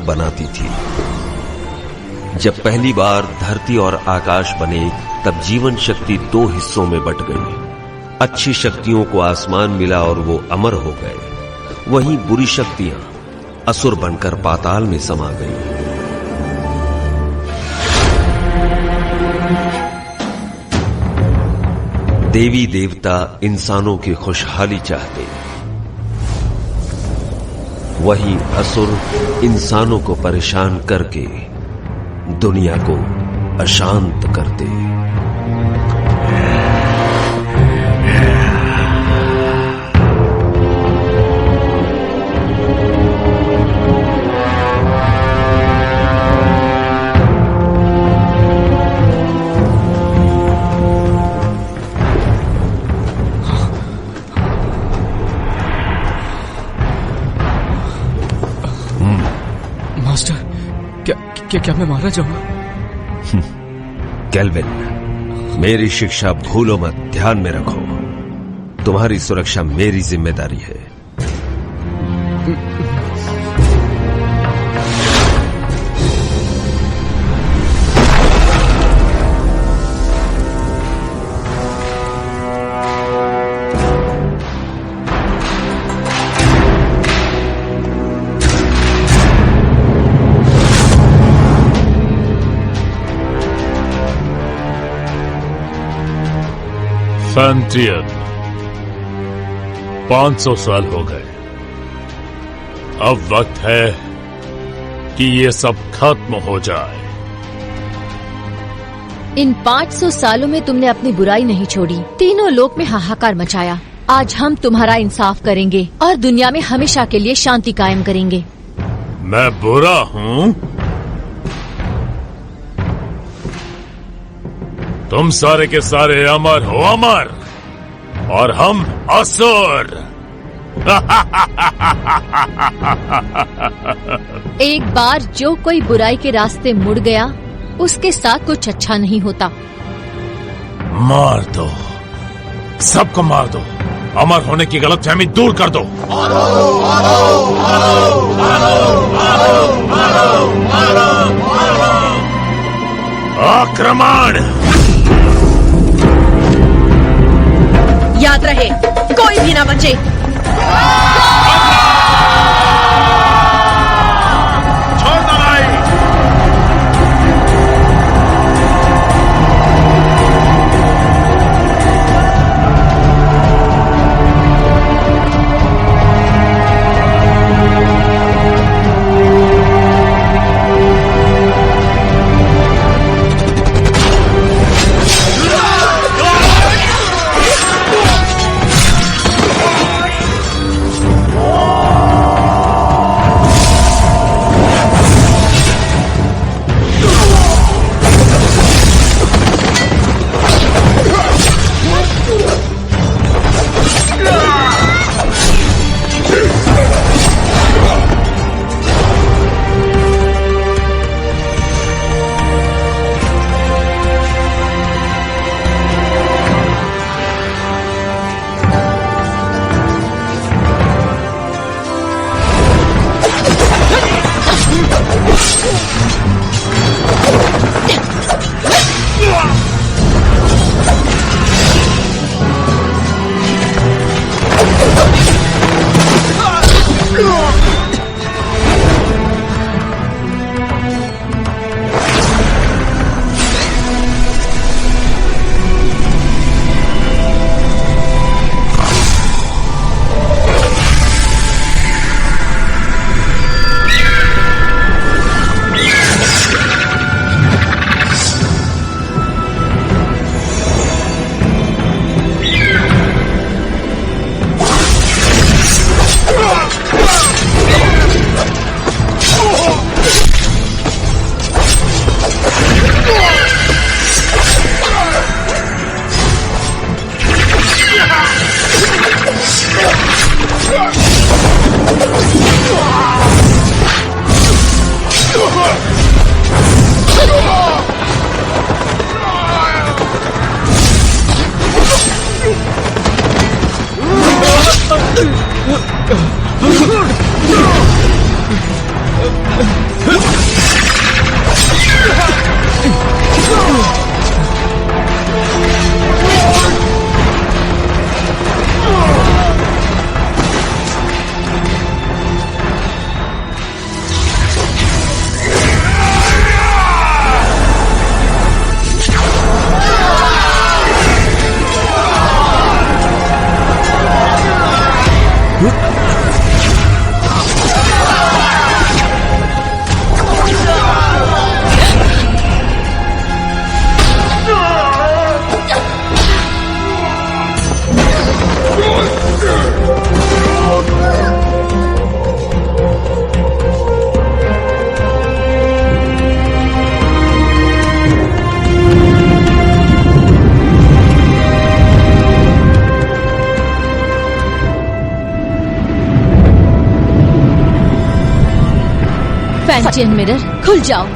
बनाती थी। जब पहली बार धरती और आकाश बने तब जीवन शक्ति दो हिस्सों में बट गई। अच्छी शक्तियों को आसमान मिला और वो अमर हो गए, वहीं बुरी शक्तियां असुर बनकर पाताल में समा गईं। देवी देवता इंसानों की खुशहाली चाहते, वहीं असुर इंसानों को परेशान करके दुनिया को अशांत करते। क्या मैं मारा जाऊंगा? केल्विन, मेरी शिक्षा भूलो मत, ध्यान में रखो। तुम्हारी सुरक्षा मेरी जिम्मेदारी है। फैंटियन, 500 साल हो गए। अब वक्त है कि ये सब खत्म हो जाए। इन 500 सालों में तुमने अपनी बुराई नहीं छोड़ी, तीनों लोक में हाहाकार मचाया। आज हम तुम्हारा इंसाफ करेंगे और दुनिया में हमेशा के लिए शांति कायम करेंगे। मैं बुरा हूँ? तुम सारे के सारे अमर हो, अमर, और हम असुर। एक बार जो कोई बुराई के रास्ते मुड़ गया, उसके साथ कुछ अच्छा नहीं होता। मार दो, सबको मार दो, अमर होने की गलतफहमी दूर कर दो। आक्रमण! याद रहे, कोई भी ना बचे। छोड़ दो भाई। फैंटियन मिरर खुल जाओ।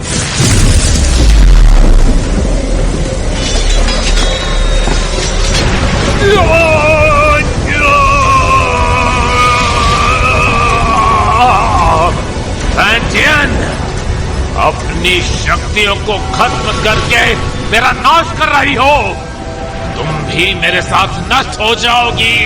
फैंटियन, अपनी शक्तियों को खत्म करके मेरा नाश कर रही हो। तुम भी मेरे साथ नष्ट हो जाओगी।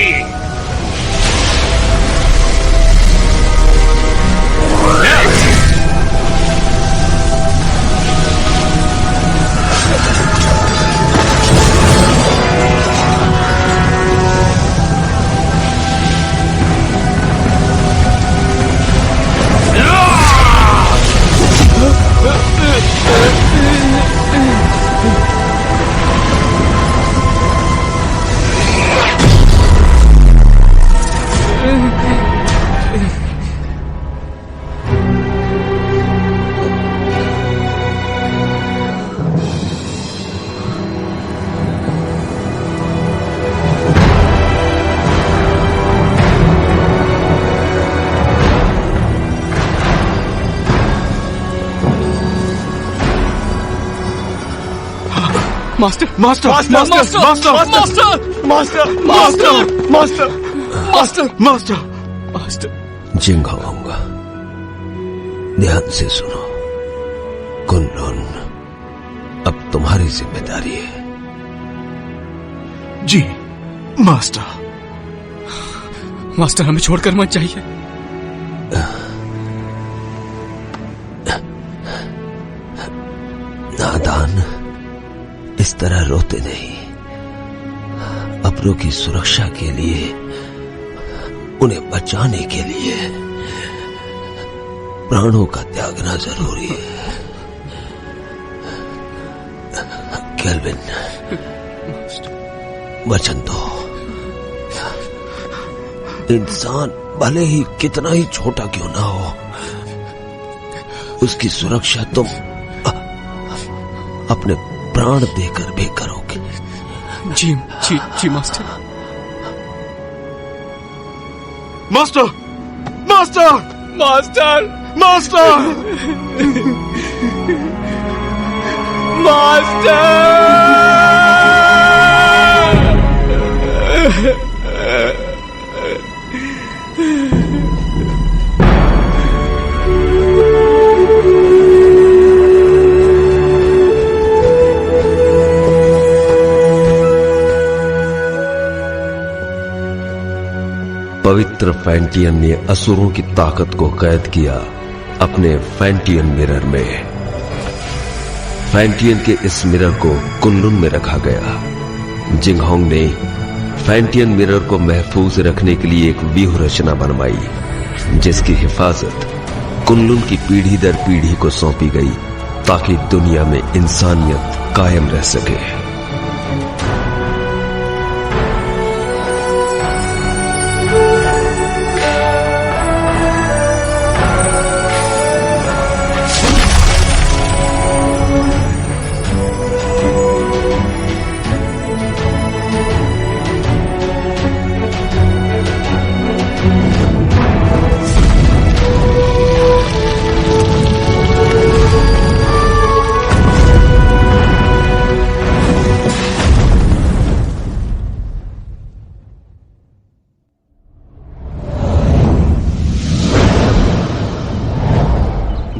Master master master master master master master master master master master. Jinghong, ध्यान से सुनो। कुनलुन अब तुम्हारी जिम्मेदारी है। जी मास्टर। मास्टर हमें छोड़कर मत जाइए। नादान, इस तरह रोते नहीं। अपनों की सुरक्षा के लिए, उन्हें बचाने के लिए प्राणों का त्यागना जरूरी है। केल्विन, वचन दो। इंसान भले ही कितना ही छोटा क्यों ना हो, उसकी सुरक्षा तुम अपने प्राण देकर भी करोगे। जी जी जी master. Master master master master पवित्र फैंटियन ने असुरों की ताकत को कैद किया अपने फैंटियन मिरर में। फैंटियन के इस मिरर को कुनलुन में रखा गया। जिंगहोंग ने फैंटियन मिरर को महफूज रखने के लिए एक व्यूह रचना बनवाई, जिसकी हिफाजत कुनलुन की पीढ़ी दर पीढ़ी को सौंपी गई, ताकि दुनिया में इंसानियत कायम रह सके।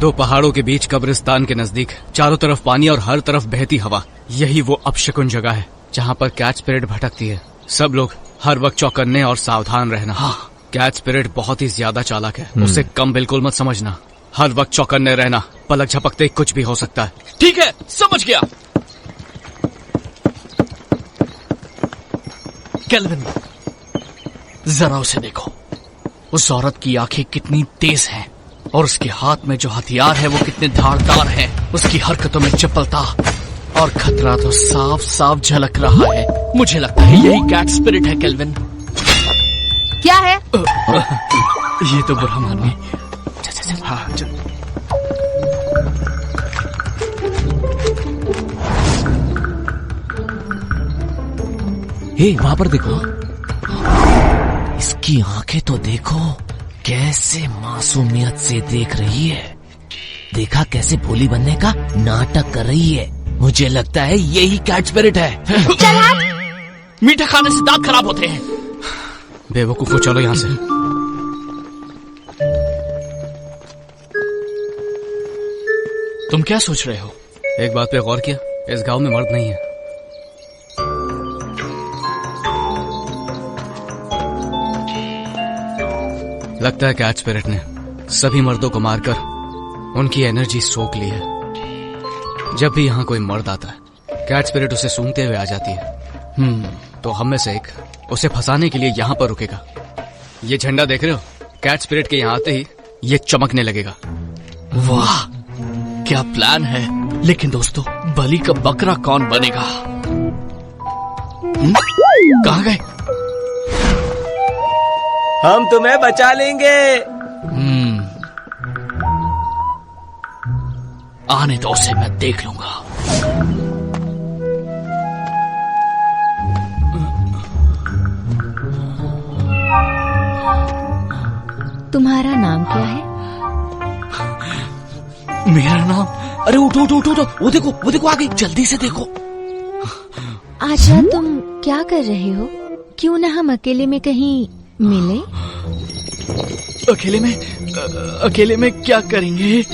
दो पहाड़ों के बीच कब्रिस्तान के नजदीक चारों तरफ पानी और हर तरफ बहती हवा, यही वो अपशकुन जगह है जहाँ पर कैट स्पिरिट भटकती है। सब लोग हर वक्त चौकन्ने और सावधान रहना। हाँ, कैट स्पिरिट बहुत ही ज्यादा चालाक है, उसे कम बिल्कुल मत समझना। हर वक्त चौकन्ने रहना, पलक झपकते कुछ भी हो सकता है। ठीक है, समझ गया। केल्विन, जरा उसे देखो। उस औरत की आंखें कितनी तेज हैं और उसके हाथ में जो हथियार है वो कितने धारदार है। उसकी हरकतों में चपलता और खतरा तो साफ साफ झलक रहा है। मुझे लगता है यही कैट स्पिरिट है। केल्विन, क्या है? ये तो बुरा मान नहीं। हाँ चल। हे, वहां पर देखो, इसकी आंखें तो देखो, कैसे मासूमियत से देख रही है। देखा कैसे भोली बनने का नाटक कर रही है। मुझे लगता है यही कैट स्पिरिट है। मीठा खाने से दांत खराब होते हैं। बेवकूफो, चलो यहाँ से। तुम क्या सोच रहे हो? एक बात पे गौर किया, इस गांव में मर्द नहीं है। लगता है कैट स्पिरिट ने सभी मर्दों को मारकर उनकी एनर्जी सोख ली है। जब भी यहाँ कोई मर्द आता है, कैट स्पिरिट उसे सूंघते हुए आ जाती है। तो हम में से एक उसे फंसाने के लिए यहाँ पर रुकेगा। ये झंडा देख रहे हो? कैट स्पिरिट के यहाँ आते ही ये चमकने लगेगा। वाह, क्या प्लान है। लेकिन दोस्तों, बलि का बकरा कौन बनेगा? कहाँ गए? हम तुम्हें बचा लेंगे। आने दो उसे, मैं देख लूंगा। तुम्हारा नाम क्या है? मेरा नाम? अरे उठो उठो उठो, वो देखो आगे, जल्दी से देखो। आजा, तुम क्या कर रहे हो? क्यों ना हम अकेले में कहीं मिले? अकेले में क्या करेंगे?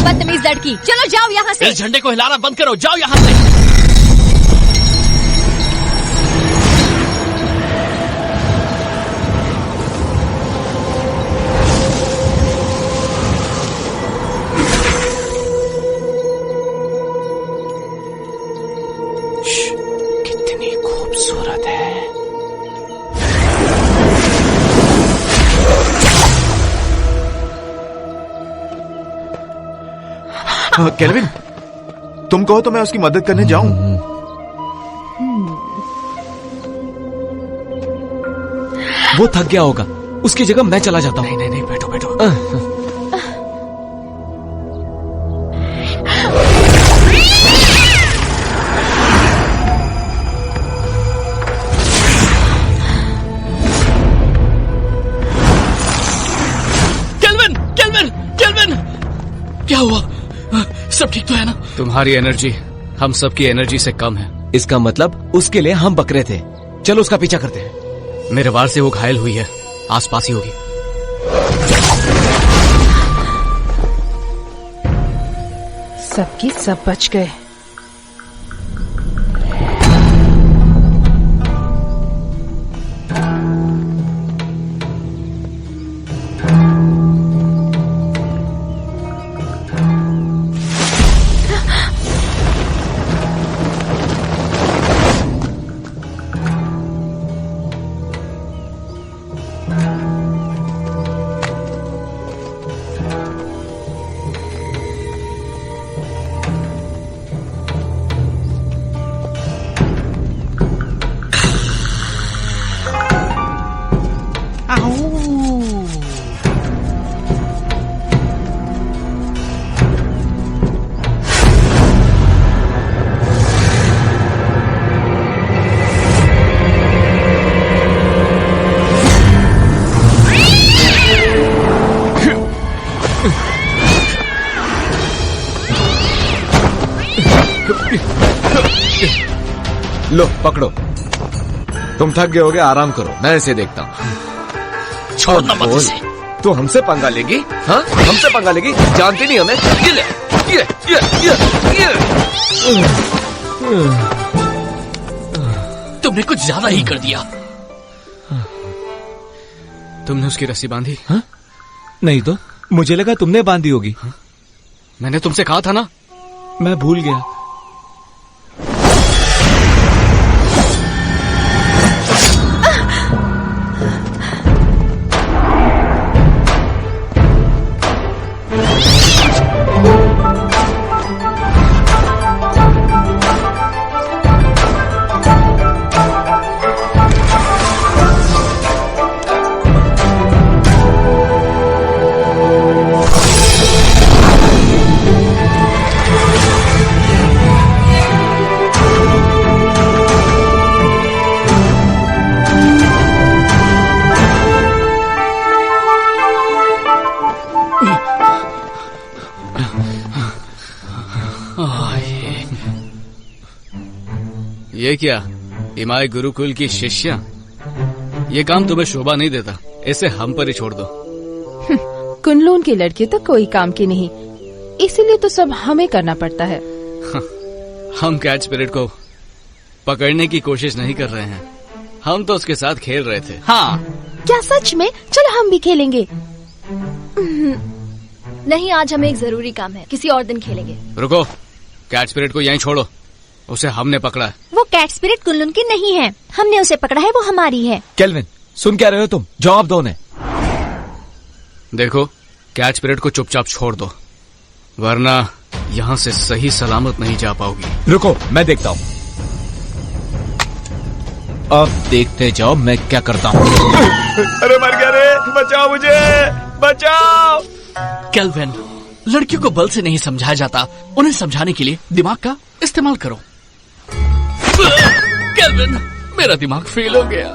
बदतमीज लड़की, चलो जाओ यहाँ से। इस झंडे को हिलाना बंद करो, जाओ यहाँ से। कितनी खूबसूरत है। केल्विन, तुम कहो तो मैं उसकी मदद करने जाऊं। वो थक गया होगा, उसकी जगह मैं चला जाता हूँ। नहीं, बैठो बैठो। केल्विन, क्या हुआ? सब ठीक तो है ना? तुम्हारी एनर्जी हम सबकी एनर्जी से कम है। इसका मतलब उसके लिए हम बकरे थे। चलो उसका पीछा करते हैं। मेरे वार से वो घायल हुई है, आसपास ही होगी। सबकी सब बच गए। लो पकड़ो, तुम थक गए होगे, आराम करो, मैं इसे देखता हूँ। छोड़ना मत इसे। तू हमसे पंगा लेगी? हाँ, हमसे पंगा लेगी? जानती नहीं हमें? ये ले, ये। तुमने कुछ ज्यादा ही कर दिया। तुमने उसकी रस्सी बांधी? हाँ? नहीं तो मुझे लगा तुमने बांधी होगी। मैंने तुमसे कहा था ना। मैं भूल गया। ये क्या इमाई गुरुकुल की शिष्या? ये काम तुम्हें शोभा नहीं देता, इसे हम पर ही छोड़ दो। कुनलून की लड़की तो कोई काम की नहीं, इसीलिए तो सब हमें करना पड़ता है। हम कैच स्पिरिट को पकड़ने की कोशिश नहीं कर रहे हैं, हम तो उसके साथ खेल रहे थे। हाँ, क्या सच में? चलो हम भी खेलेंगे। नहीं, आज हमें एक जरूरी काम है, किसी और दिन खेलेंगे। रुको, कैच स्पिरिट को यहीं छोड़ो, उसे हमने पकड़ा है। वो कैट स्पिरिट कुनलून की नहीं है, हमने उसे पकड़ा है, वो हमारी है। केल्विन, सुन क्या रहे हो तुम? जवाब दो उन्हें। देखो, कैच स्पिरिट को चुपचाप छोड़ दो, वरना यहाँ से सही सलामत नहीं जा पाओगी। रुको, मैं देखता हूँ। अब देखते जाओ मैं क्या करता हूँ। अरे मर गया रे, बचाओ मुझे, बचाओ। केल्विन, लड़कियों को बल से नहीं समझाया जाता, उन्हें समझाने के लिए दिमाग का इस्तेमाल करो। केल्विन, मेरा दिमाग फेल हो गया।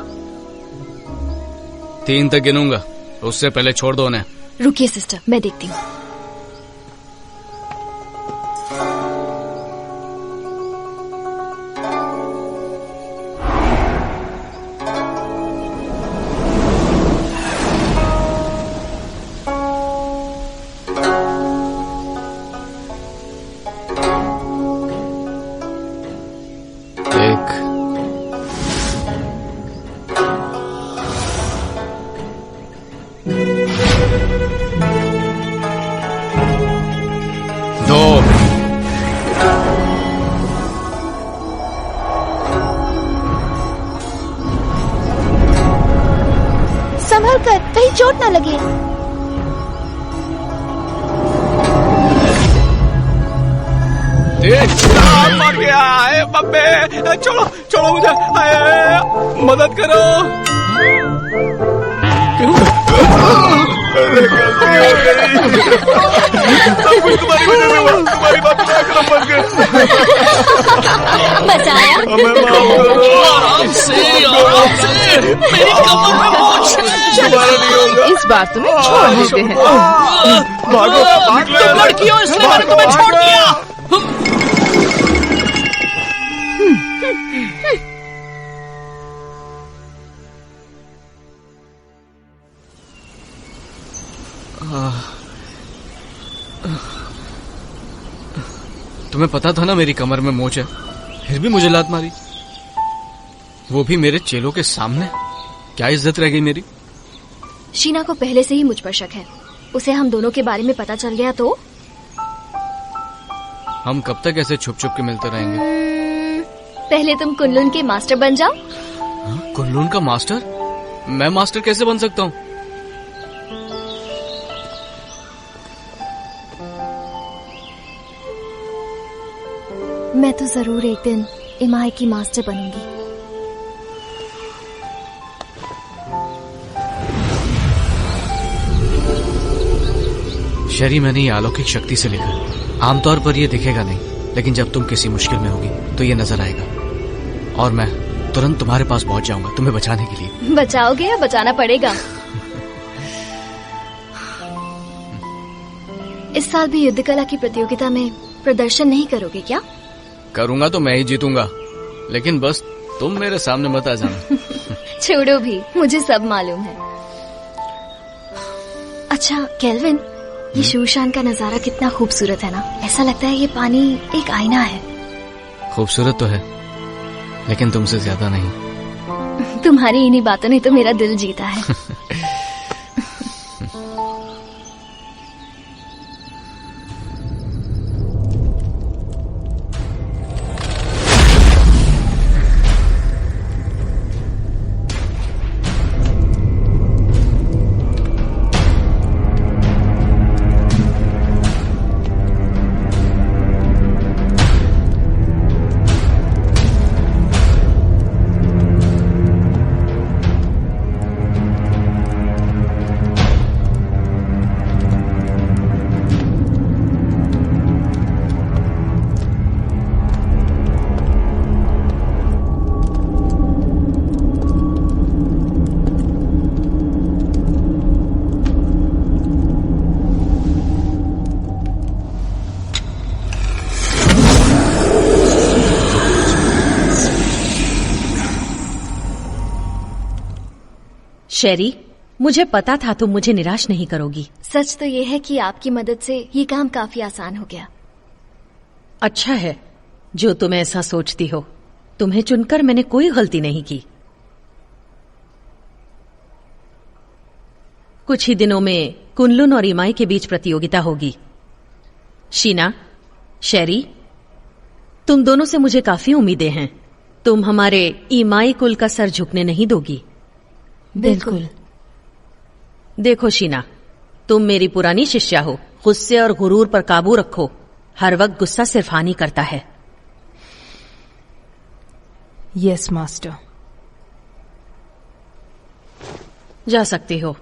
3 तक गिनूंगा, उससे पहले छोड़ दो उन्हें। रुकिए सिस्टर, मैं देखती हूँ। संभल कर, कहीं चोट न लगे। मर गया है बब्बे, छोड़ो छोड़ो मुझे, मदद करो। सब कुछ तुम्हारी वजह से हुआ, तुम्हारी बात क्या करो, बच गए। बचाया। आराम से, आराम से, मेरी कमर में मोच है। इस बार तुम्हें छोड़ देते हैं। भागो, तुम लड़की हो इसलिए मैंने तुम्हें छोड़ दिया। तुम्हें पता था ना मेरी कमर में मोच है, फिर भी मुझे लात मारी, वो भी मेरे चेलों के सामने। क्या इज्जत रह गई मेरी? शीना को पहले से ही मुझ पर शक है, उसे हम दोनों के बारे में पता चल गया तो? हम कब तक ऐसे छुप छुप के मिलते रहेंगे? पहले तुम कुनलून के मास्टर बन जाओ। कुनलून का मास्टर? मैं मास्टर कैसे बन सकता हूँ? मैं तो जरूर एक दिन इमाई की मास्टर बनूंगी। शरी, मैंने ये अलौकिक शक्ति से लिखा। आमतौर पर ये दिखेगा नहीं, लेकिन जब तुम किसी मुश्किल में होगी तो ये नजर आएगा और मैं तुरंत तुम्हारे पास पहुंच जाऊंगा तुम्हें बचाने के लिए। बचाओगे या बचाना पड़ेगा? इस साल भी युद्ध कला की प्रतियोगिता में प्रदर्शन नहीं करोगे क्या? करूंगा तो मैं ही जीतूंगा, लेकिन बस तुम मेरे सामने मत आ जाना। छोड़ो भी, मुझे सब मालूम है। अच्छा केल्विन, ये शूशान का नजारा कितना खूबसूरत है ना। ऐसा लगता है ये पानी एक आईना है। खूबसूरत तो है, लेकिन तुमसे ज्यादा नहीं। तुम्हारी इन्हीं बातों ने तो मेरा दिल जीता है। शेरी, मुझे पता था तुम मुझे निराश नहीं करोगी। सच तो ये है कि आपकी मदद से ये काम काफी आसान हो गया। अच्छा है जो तुम ऐसा सोचती हो। तुम्हें चुनकर मैंने कोई गलती नहीं की। कुछ ही दिनों में कुनलुन और इमाई के बीच प्रतियोगिता होगी। शीना, शेरी, तुम दोनों से मुझे काफी उम्मीदें हैं। तुम हमारे इमाई कुल का सर झुकने नहीं दोगी। बिल्कुल। देखो शीना, तुम मेरी पुरानी शिष्या हो। गुस्से और गुरूर पर काबू रखो। हर वक्त गुस्सा सिर्फ हानि करता है। Yes master. जा सकती हो।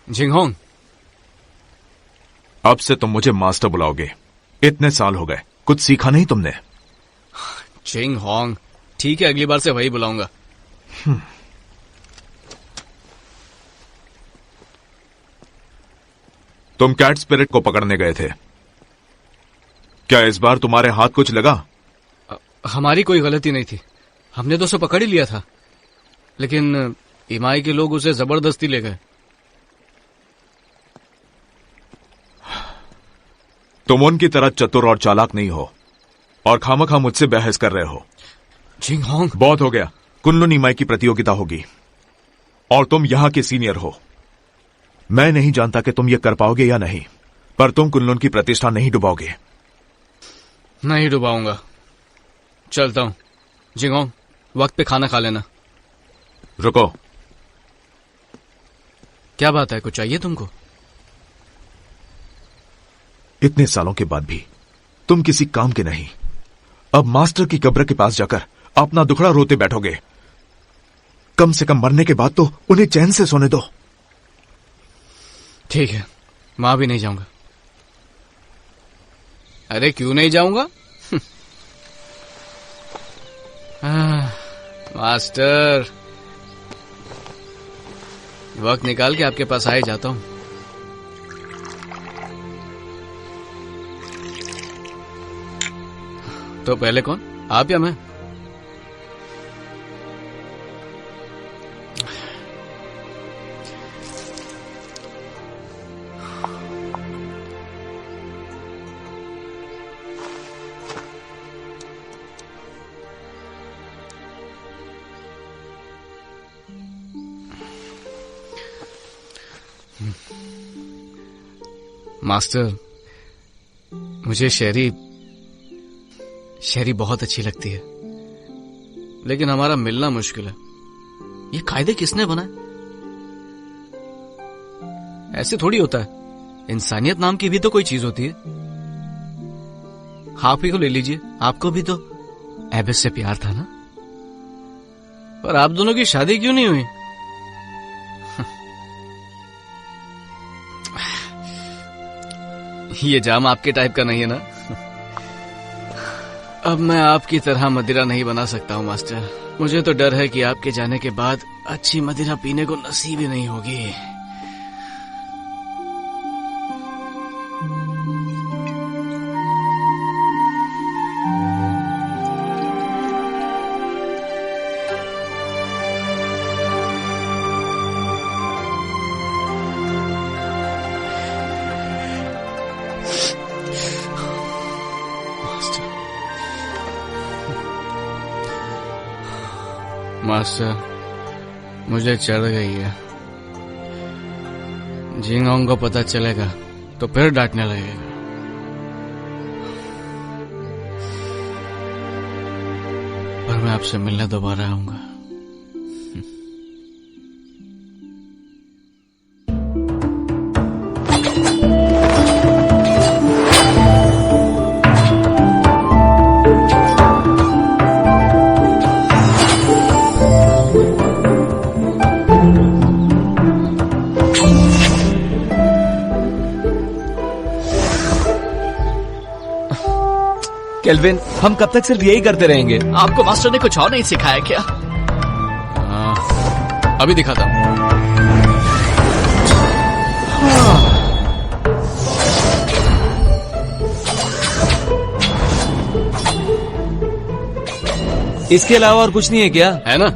जिंगहोंग, अब से तुम मुझे मास्टर बुलाओगे। इतने साल हो गए, कुछ सीखा नहीं तुमने। जिंगहोंग, ठीक है, अगली बार से वही बुलाऊंगा। तुम कैट स्पिरिट को पकड़ने गए थे, क्या इस बार तुम्हारे हाथ कुछ लगा? हमारी कोई गलती नहीं थी, हमने तो उसे पकड़ ही लिया था, लेकिन इमाई के लोग उसे जबरदस्ती ले गए। तुम उनकी तरह चतुर और चालाक नहीं हो और खामखा मुझसे बहस कर रहे हो। जिंगहोंग, बहुत हो गया। कुनलुन इमाई की प्रतियोगिता होगी और तुम यहां के सीनियर हो। मैं नहीं जानता कि तुम ये कर पाओगे या नहीं, पर तुम कुनलुन की प्रतिष्ठा नहीं डुबाओगे। नहीं डुबाऊंगा। चलता हूं। जिंगहोंग, वक्त पे खाना खा लेना। रुको। क्या बात है, कुछ चाहिए तुमको? इतने सालों के बाद भी तुम किसी काम के नहीं। अब मास्टर की कब्र के पास जाकर अपना दुखड़ा रोते बैठोगे। कम से कम मरने के बाद तो उन्हें चैन से सोने दो। ठीक है, वहां भी नहीं जाऊंगा। अरे क्यों नहीं जाऊंगा? मास्टर, वक्त निकाल के आपके पास आ ही जाता हूं। तो पहले कौन, आप या मैं? मास्टर, मुझे शेरी बहुत अच्छी लगती है, लेकिन हमारा मिलना मुश्किल है। ये कायदे किसने बनाए? ऐसे थोड़ी होता है। इंसानियत नाम की भी तो कोई चीज होती है। आप ही को ले लीजिए, आपको भी तो एबिस से प्यार था ना? पर आप दोनों की शादी क्यों नहीं हुई? ये जाम आपके टाइप का नहीं है ना? अब मैं आपकी तरह मदिरा नहीं बना सकता हूँ मास्टर। मुझे तो डर है कि आपके जाने के बाद अच्छी मदिरा पीने को नसीब ही नहीं होगी। मास्टर, मुझे चढ़ गई है। जिंगहोंग को पता चलेगा तो फिर डांटने लगेगा। पर मैं आपसे मिलने दोबारा आऊंगा। केल्विन, हम कब तक सिर्फ यही करते रहेंगे? आपको मास्टर ने कुछ और नहीं सिखाया क्या? अभी दिखाता हूँ। इसके अलावा और कुछ नहीं है क्या? है ना?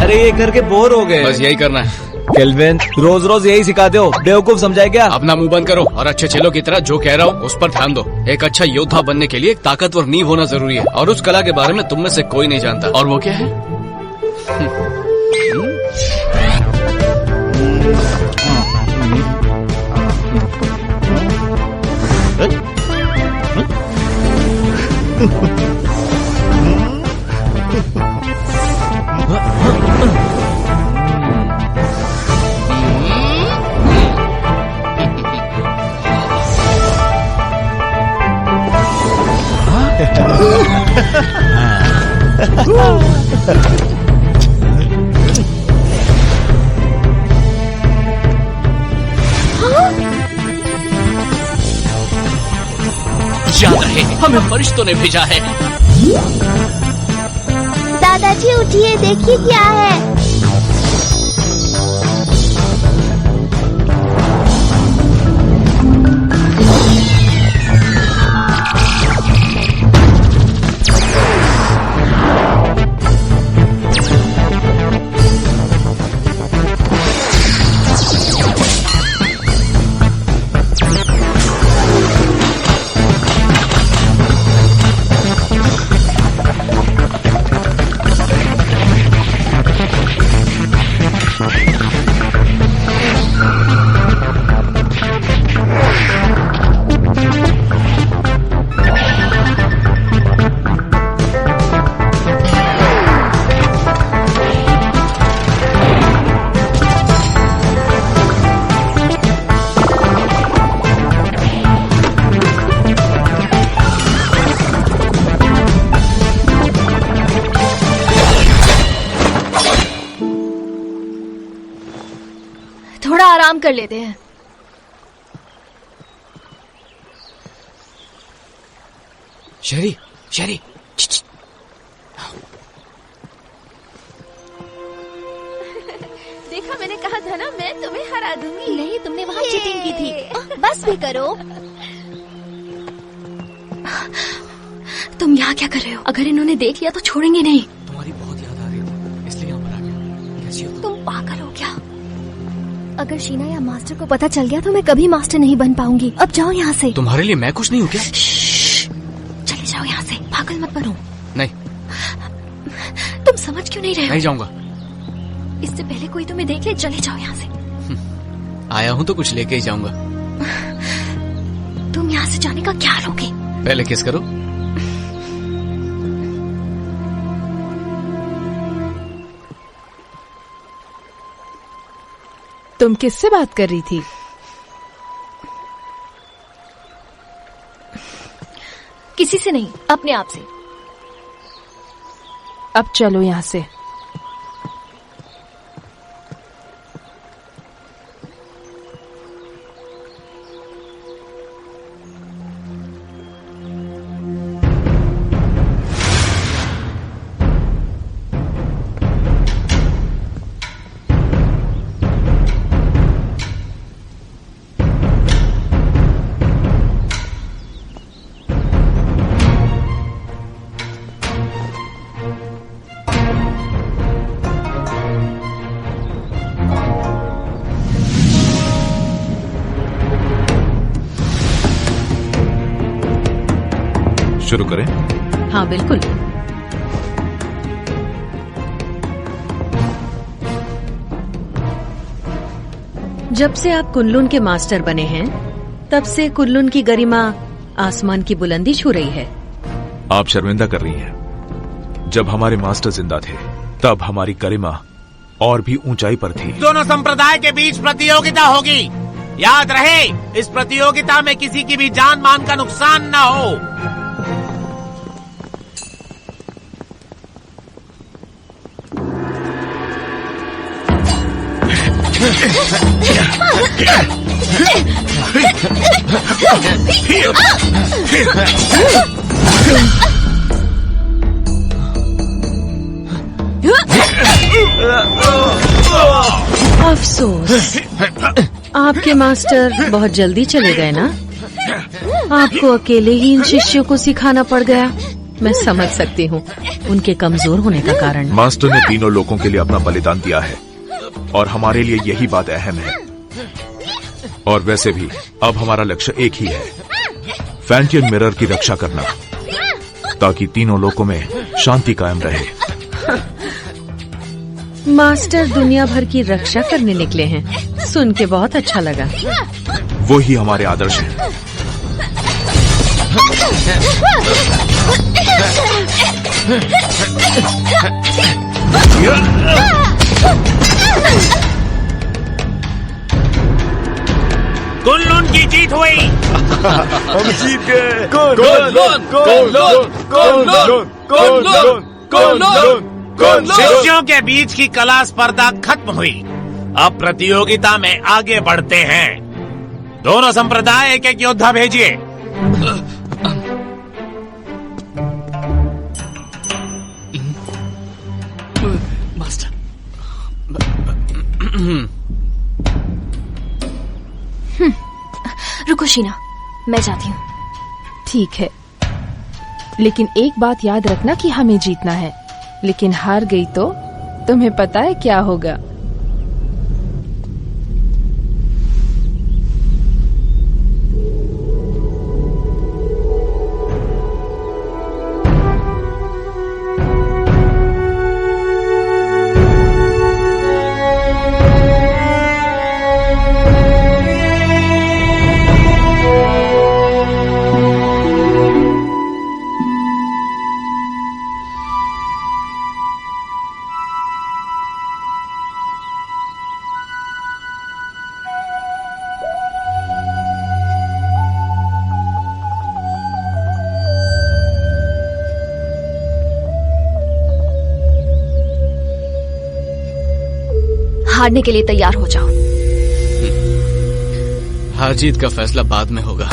अरे ये करके बोर हो गए। बस यही करना है। केल्विन, रोज रोज यही सिखाते हो, बेवकूफ समझाए क्या? अपना मुंह बंद करो और अच्छे चेलों की तरह जो कह रहा हूँ उस पर ध्यान दो। एक अच्छा योद्धा बनने के लिए एक ताकतवर नींव होना जरूरी है, और उस कला के बारे में तुम में से कोई नहीं जानता। और वो क्या है? याद रहे, हमें फरिश्तों ने भेजा है। दादाजी उठिए, देखिए क्या है। थोड़ा आराम कर लेते हैं। शेरी, शेरी, देखा, मैंने कहा था ना, मैं तुम्हें हरा दूंगी। नहीं, तुमने वहाँ चीटिंग की थी। बस भी करो। तुम यहाँ क्या कर रहे हो? अगर इन्होंने देख लिया तो छोड़ेंगे नहीं। तुम्हारी बहुत याद आ रही थी, इसलिए यहाँ पर आ गया। कैसी हो तुम पागल हो क्या? अगर शीना या मास्टर को पता चल गया तो मैं कभी मास्टर नहीं बन पाऊंगी। अब जाओ यहाँ से। तुम्हारे लिए मैं कुछ नहीं हूँ क्या? चले जाओ यहाँ से, पागल मत बनो। नहीं। तुम समझ क्यों नहीं रहे हो? नहीं जाऊंगा। इससे पहले कोई तुम्हें देख ले, चले जाओ यहाँ से। आया हूँ तो कुछ लेके ही जाऊंगा। तुम यहाँ से जाने का क्या लोगे? पहले किस करो। तुम किससे बात कर रही थी? किसी से नहीं, अपने आप से। अब चलो यहाँ से। शुरू करें? हाँ बिल्कुल। जब से आप कुनलुन के मास्टर बने हैं, तब से कुनलुन की गरिमा आसमान की बुलंदी छू रही है। आप शर्मिंदा कर रही हैं। जब हमारे मास्टर जिंदा थे, तब हमारी गरिमा और भी ऊंचाई पर थी। दोनों संप्रदाय के बीच प्रतियोगिता होगी। याद रहे, इस प्रतियोगिता में किसी की भी जान मान का नुकसान न हो। अफसोस, आपके मास्टर बहुत जल्दी चले गए ना। आपको अकेले ही इन शिष्यों को सिखाना पड़ गया। मैं समझ सकती हूँ उनके कमजोर होने का कारण। मास्टर ने तीनों लोगों के लिए अपना बलिदान दिया है और हमारे लिए यही बात अहम है। और वैसे भी अब हमारा लक्ष्य एक ही है, फैंटियन मिरर की रक्षा करना, ताकि तीनों लोकों में शांति कायम रहे। मास्टर दुनिया भर की रक्षा करने निकले हैं, सुन के बहुत अच्छा लगा। वो ही हमारे आदर्श हैं। कुनलुन की जीत हुई। हम जीत गए। शिष्यों के बीच की कला स्पर्धा खत्म हुई। अब प्रतियोगिता में आगे बढ़ते हैं। दोनों संप्रदाय एक एक योद्धा भेजिए। मास्टर। रुको शीना, मैं जाती हूँ। ठीक है, लेकिन एक बात याद रखना कि हमें जीतना है। लेकिन हार गई तो तुम्हें पता है क्या होगा? हारने के लिए तैयार हो जाओ। हार जीत का फैसला बाद में होगा।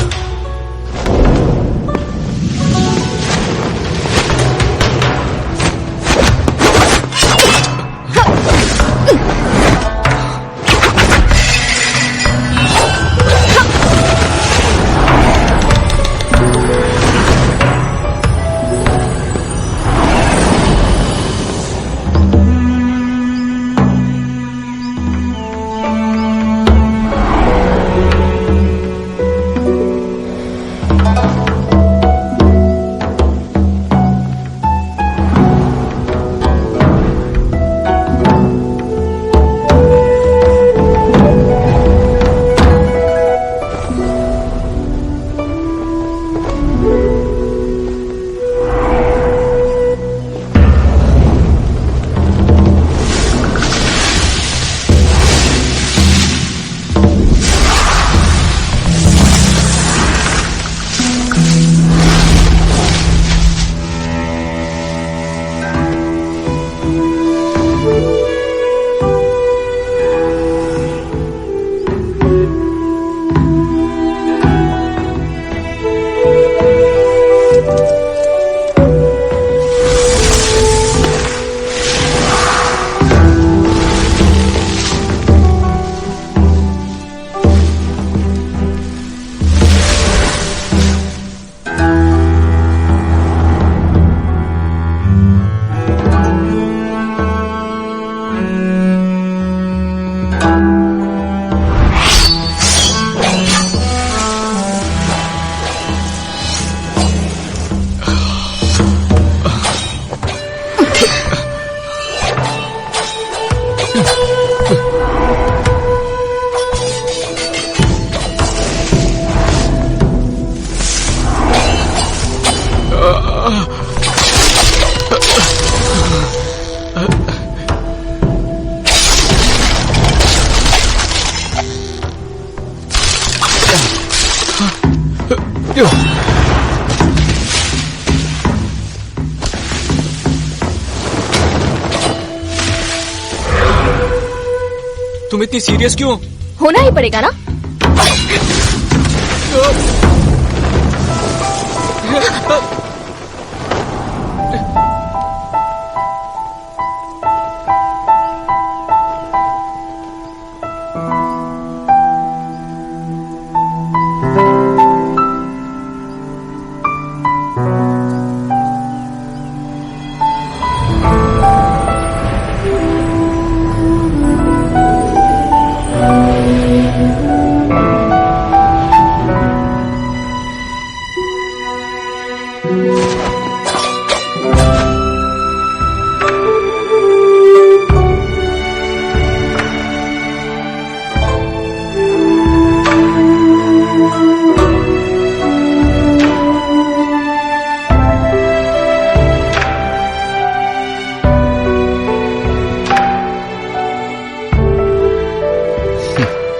तुम इतनी सीरियस क्यों? होना ही पड़ेगा ना।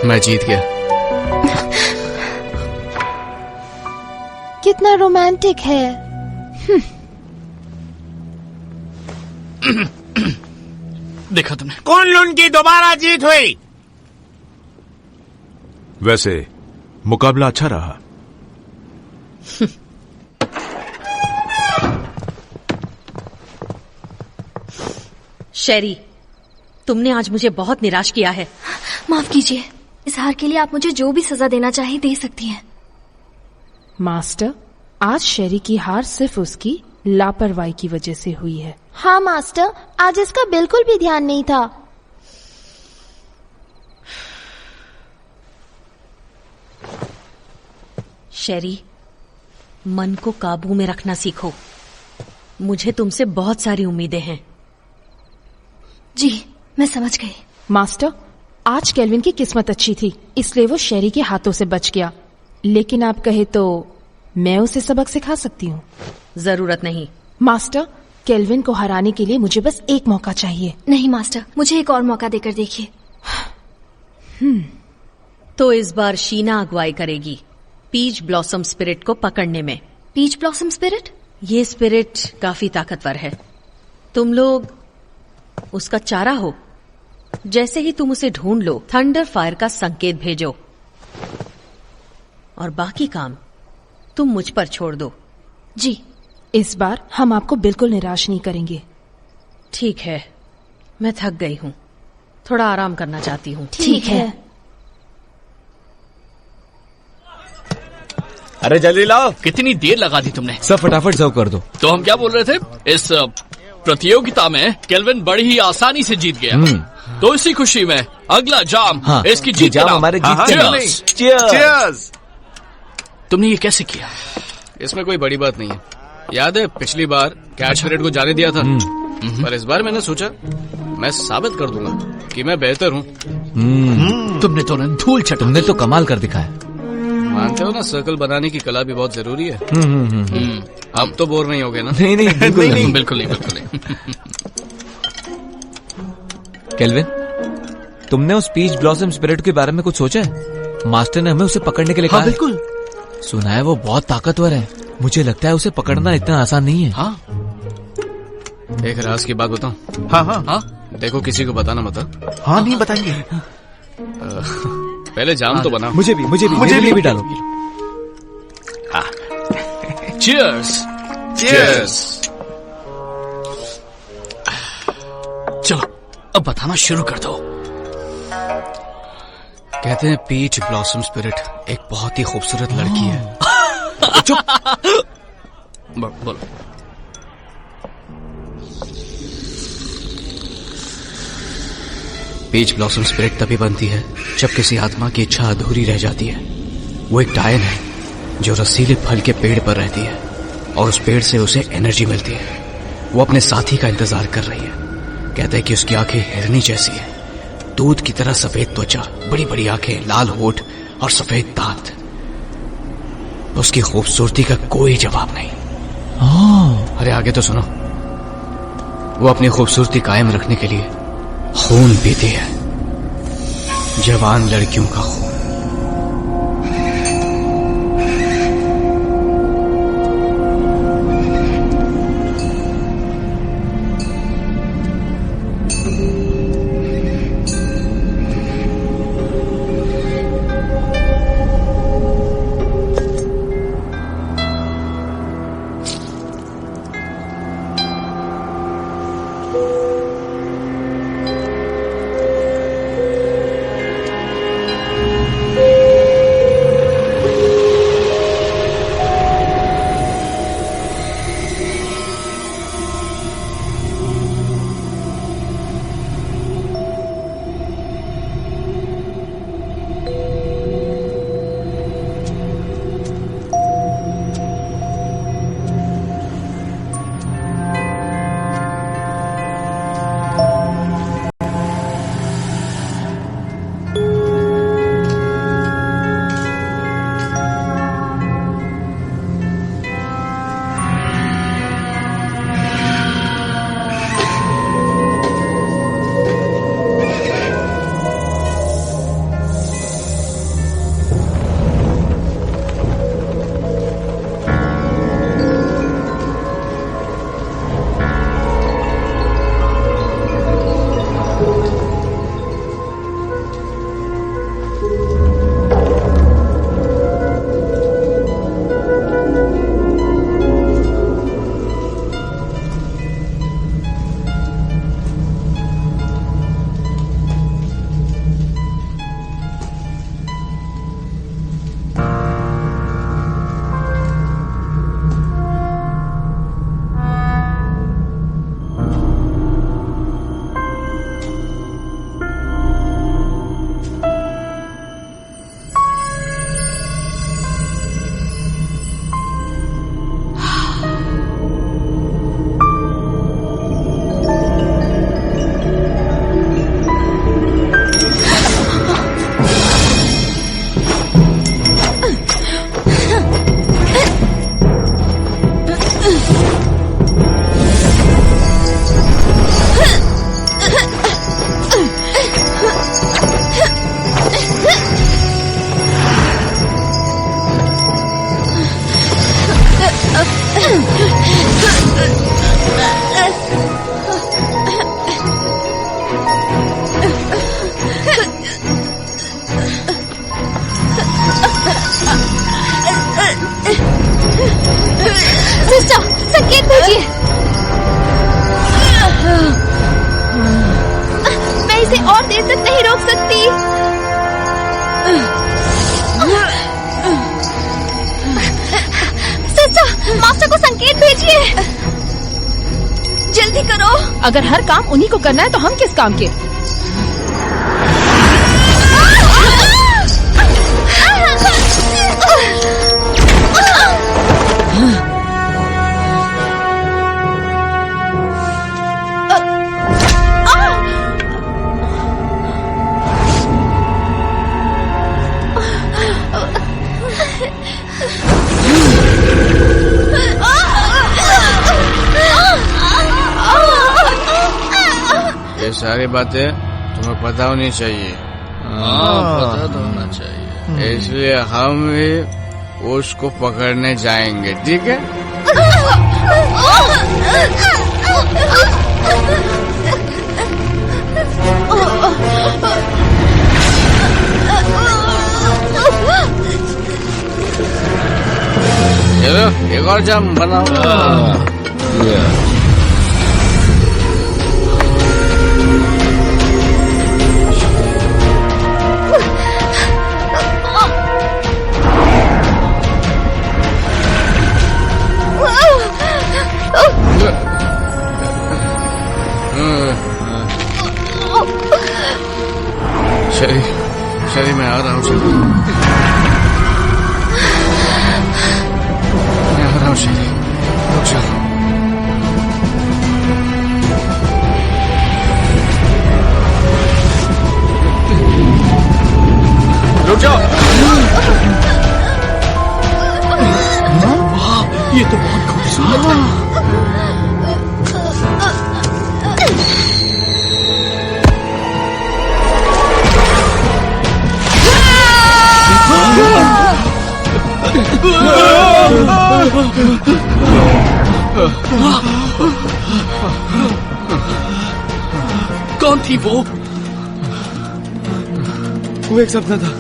मैं जीत गया। कितना रोमांटिक है। देखा तुमने, कुन-लुन की दोबारा जीत हुई। वैसे मुकाबला अच्छा रहा। शेरी, तुमने आज मुझे बहुत निराश किया है। माफ कीजिए, इस हार के लिए आप मुझे जो भी सजा देना चाहे दे सकती हैं। मास्टर, आज शेरी की हार सिर्फ उसकी लापरवाही की वजह से हुई है। हाँ मास्टर, आज इसका बिल्कुल भी ध्यान नहीं था। शेरी, मन को काबू में रखना सीखो। मुझे तुमसे बहुत सारी उम्मीदें हैं। जी, मैं समझ गई। मास्टर, आज केल्विन की किस्मत अच्छी थी, इसलिए वो शेरी के हाथों से बच गया। लेकिन आप कहे तो मैं उसे सबक सिखा सकती हूँ। जरूरत नहीं। मास्टर, केल्विन को हराने के लिए मुझे बस एक मौका चाहिए। नहीं मास्टर, मुझे एक और मौका देकर देखिए। तो इस बार शीना अगुवाई करेगी पीच ब्लॉसम स्पिरिट को पकड़ने में। Peach blossom spirit? ये स्पिरिट काफी ताकतवर है। तुम लोग उसका चारा हो। जैसे ही तुम उसे ढूंढ लो, थंडर फायर का संकेत भेजो और बाकी काम तुम मुझ पर छोड़ दो। जी, इस बार हम आपको बिल्कुल निराश नहीं करेंगे। ठीक है, मैं थक गई हूँ, थोड़ा आराम करना चाहती हूँ। ठीक है। अरे जल्दी लाओ। कितनी देर लगा दी तुमने? सब फटाफट सर्व कर दो। तो हम क्या बोल रहे थे? इस प्रतियोगिता में केल्विन बड़ी ही आसानी से जीत गया। तो इसी खुशी में अगला जाम इसकी जीत जाम हमारे जीत के नाम। Cheers! तुमने ये कैसे किया? इसमें कोई बड़ी बात नहीं है। याद है पिछली बार कैच स्पिरिट को जाने दिया था, पर इस बार मैंने सोचा मैं साबित कर दूंगा कि मैं बेहतर हूँ। तुमने तो धूल चटा। तुमने तो कमाल कर दिखाया। मानते हो ना, सर्कल बनाने की कला भी बहुत जरूरी है। अब तो बोर नहीं होगे ना? नहीं नहीं बिल्कुल नहीं। बिल्कुल नहीं, बिल्कुल नहीं। केल्विन, तुमने उस पीच ब्लॉसम स्पिरिट के बारे में कुछ सोचा है? मास्टर ने हमें उसे पकड़ने के लिए कहा। बिल्कुल। सुना है वो बहुत ताकतवर है। मुझे लगता है उसे पकड़ना इतना आसान नहीं है। हाँ, एक राज की बात बताऊं? हाँ। देखो, किसी को बताना मत। हाँ, नहीं बताएंगे। पहले जाम तो बना। मुझे भी डालो। चीयर्स। Cheers! चलो अब बताना शुरू कर दो। कहते हैं पीच ब्लॉसम स्पिरिट एक बहुत ही खूबसूरत लड़की है। चुप। बोलो। पीच ब्लॉसम स्पिरिट तभी बनती है जब किसी आत्मा की इच्छा अधूरी रह जाती है। वो एक डायन है जो रसीले फल के पेड़ पर रहती है और उस पेड़ से उसे एनर्जी मिलती है। वो अपने साथी का इंतजार कर रही है। कहते हैं कि उसकी आंखें हिरनी जैसी है, दूध की तरह सफेद त्वचा, बड़ी बड़ी आंखें, लाल होठ और सफेद दांत। उसकी खूबसूरती का कोई जवाब नहीं। अरे आगे तो सुनो। वो अपनी खूबसूरती कायम रखने के लिए खून पीती है, जवान लड़कियों का खून। भेजिए। मैं इसे और देर तक नहीं रोक सकती। चाचा, मास्टर को संकेत भेजिए। जल्दी करो। अगर हर काम उन्हीं को करना है तो हम किस काम के? ये सारी बातें तुम्हें पता होनी चाहिए। पता तो होना चाहिए। इसलिए हम भी उसको पकड़ने जाएंगे, ठीक है? चलो एक और जाम बनाओ। शरी मैं आ रहा हूँ। मैं आ रहा हूँ शरी, रुक जाओ। रुक जाओ। ये तो बहुत खूबसूरत है। कौन थी वो? वो एक सपना था,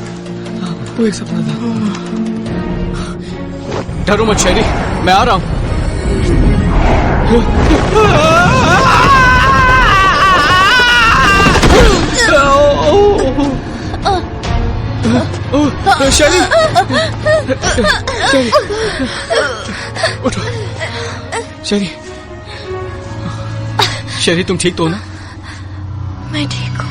वो एक सपना था। डरो मत शेरी, मैं आ रहा हूँ। शेरी, शेरी, उठो। शेरी, शेरी तुम ठीक तो हो ना? मैं ठीक हूँ।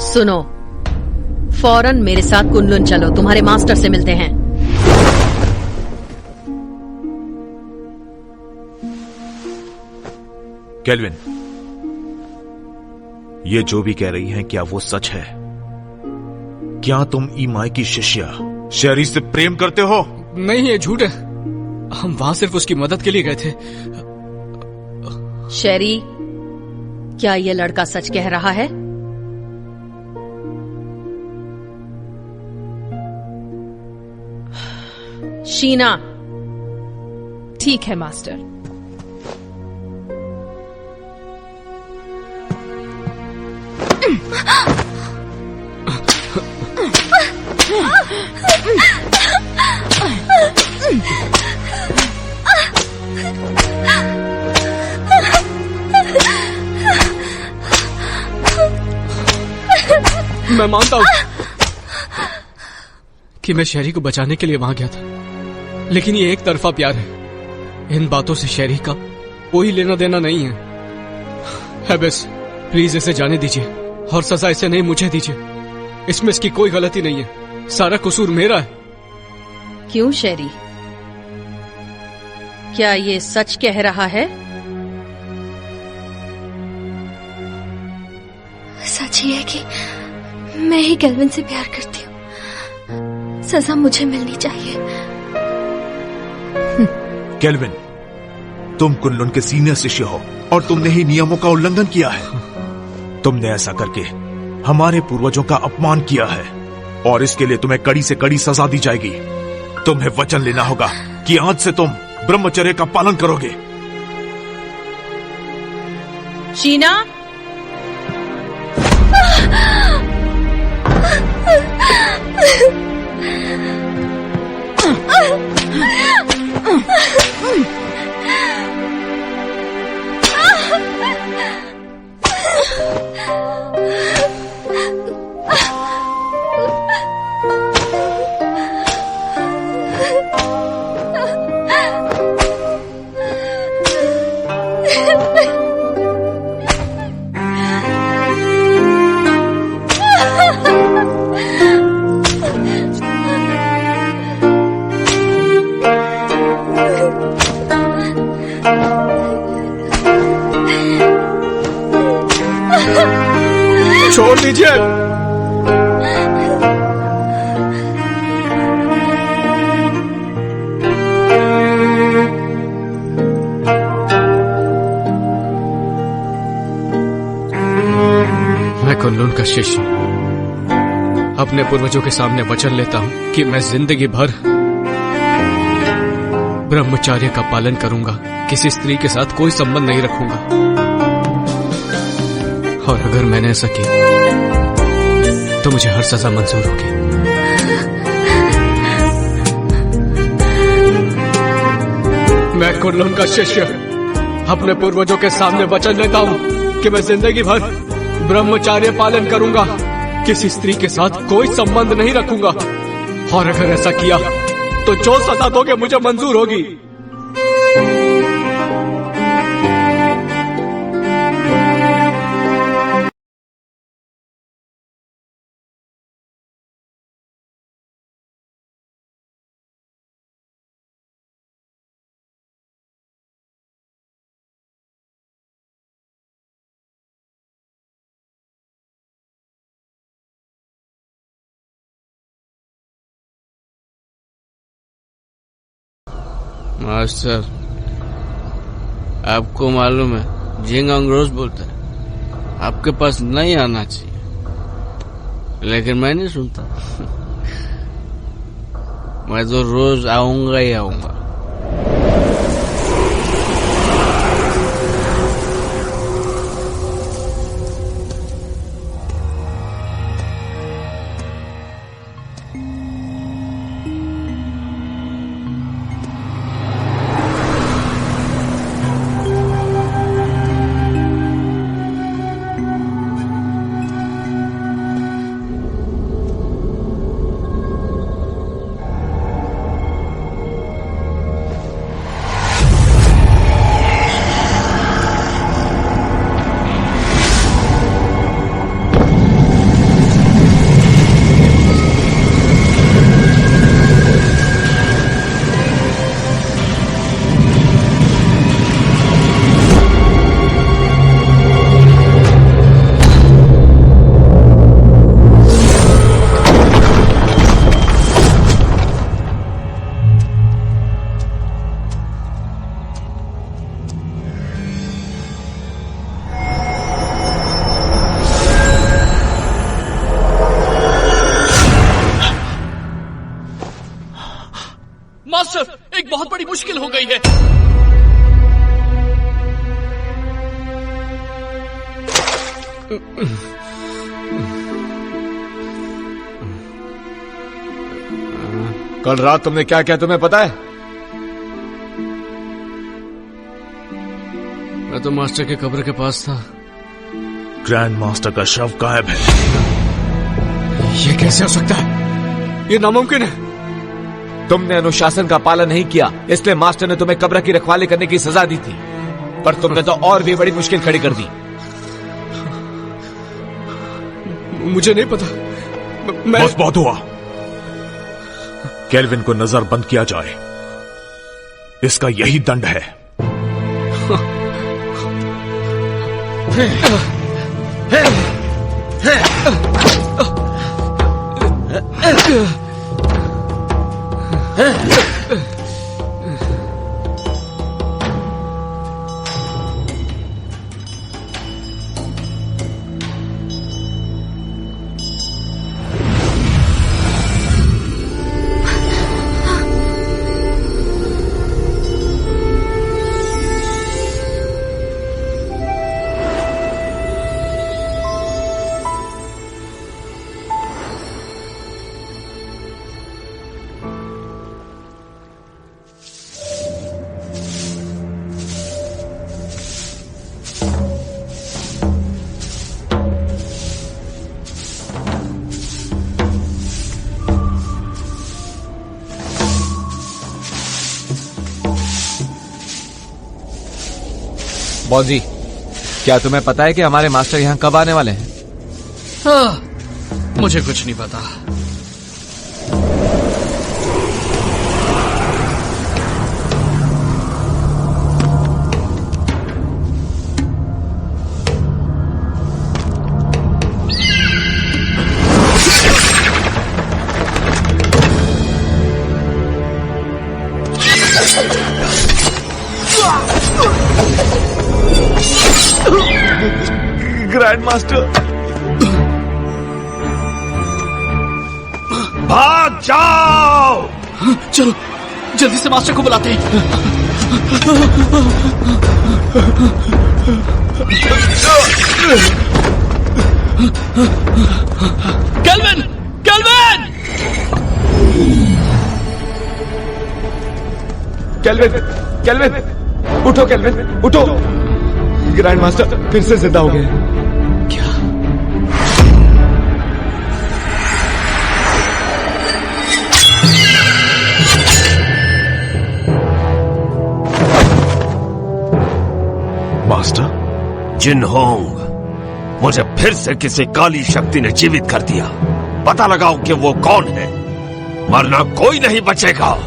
सुनो, फौरन मेरे साथ कुनलुन चलो, तुम्हारे मास्टर से मिलते हैं। केल्विन, ये जो भी कह रही हैं, क्या वो सच है? क्या तुम ईमाई की शिष्या शेरी से प्रेम करते हो? नहीं, ये झूठ है। हम वहां सिर्फ उसकी मदद के लिए गए थे। शेरी, क्या ये लड़का सच कह रहा है? शीना। ठीक है मास्टर। मैं मानता हूं कि मैं शेरी को बचाने के लिए वहां गया था, लेकिन ये एक तरफा प्यार है। इन बातों से शेरी का कोई लेना देना नहीं है। बस प्लीज इसे जाने दीजिए और सजा इसे नहीं मुझे दीजिए। इसमें इसकी कोई गलती नहीं है, सारा कसूर मेरा है। क्यों शेरी, क्या ये सच कह रहा है? सच ही है कि मैं ही केल्विन से प्यार करती हूँ। सजा मुझे मिलनी चाहिए। केल्विन, तुम कुनलुन के सीनियर शिष्य हो और तुमने ही नियमों का उल्लंघन किया है। तुमने ऐसा करके हमारे पूर्वजों का अपमान किया है और इसके लिए तुम्हें कड़ी से कड़ी सजा दी जाएगी। तुम्हें वचन लेना होगा कि आज से तुम ब्रह्मचर्य का पालन करोगे। शीना, छोड़ दीजिए। मैं कुन-लुन का शिष्य अपने पूर्वजों के सामने वचन लेता हूँ कि मैं जिंदगी भर ब्रह्मचर्य का पालन करूंगा, किसी स्त्री के साथ कोई संबंध नहीं रखूंगा। और अगर मैंने ऐसा किया तो मुझे हर सजा मंजूर होगी। मैं कुन-लुन का शिष्य अपने पूर्वजों के सामने वचन लेता हूँ कि मैं जिंदगी भर ब्रह्मचर्य पालन करूंगा, किसी स्त्री के साथ कोई संबंध नहीं रखूंगा। और अगर ऐसा किया तो जो सजा दोगे मुझे मंजूर होगी। मास्टर, आपको मालूम है जिंगांग रोज बोलता है आपके पास नहीं आना चाहिए, लेकिन मैं नहीं सुनता। मैं तो रोज आऊंगा ही आऊंगा। मास्टर, एक बहुत बड़ी मुश्किल हो गई है। कल रात तुमने क्या किया तुम्हें पता है? मैं तो मास्टर के कब्र के पास था। ग्रैंड मास्टर का शव गायब है। ये कैसे हो सकता है? ये नामुमकिन है। तुमने अनुशासन का पालन नहीं किया, इसलिए मास्टर ने तुम्हें कब्र की रखवाली करने की सजा दी थी, पर तुमने तो और भी बड़ी मुश्किल खड़ी कर दी। मुझे नहीं पता। बस बहुत हुआ। केल्विन को नजर बंद किया जाए, इसका यही दंड है। बॉजी, क्या तुम्हें पता है कि हमारे मास्टर यहाँ कब आने वाले हैं? मुझे कुछ नहीं पता। ग्रैंड मास्टर, भाग जाओ! चलो जल्दी से मास्टर को बुलाते हैं। केल्विन! केल्विन! केल्विन, केल्विन, उठो केल्विन, उठो। ग्रैंड मास्टर फिर से जिंदा हो गए। क्या? मास्टर? जिनहोंग, मुझे फिर से किसी काली शक्ति ने जीवित कर दिया। पता लगाओ कि वो कौन है, वरना कोई नहीं बचेगा।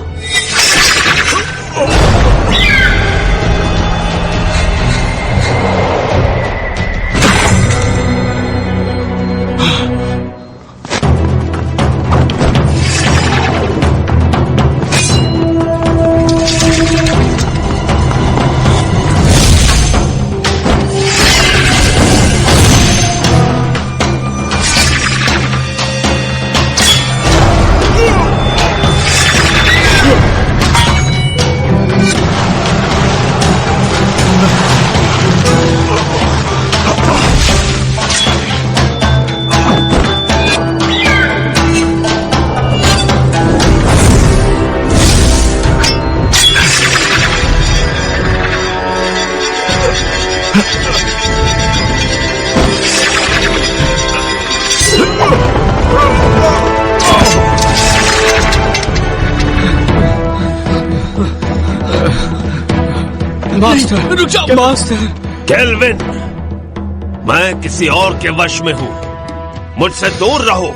मास्टर रुक जाओ। मास्टर केल्विन, मैं किसी और के वश में हूं, मुझसे दूर रहो।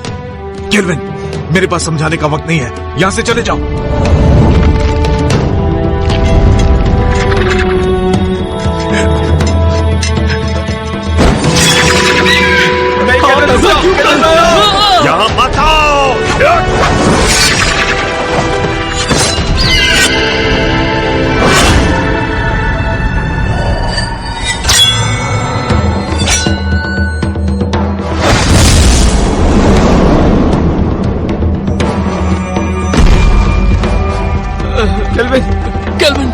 केल्विन, मेरे पास समझाने का वक्त नहीं है, यहां से चले जाओ। यहां मत आओ। केल्विन, केल्विन,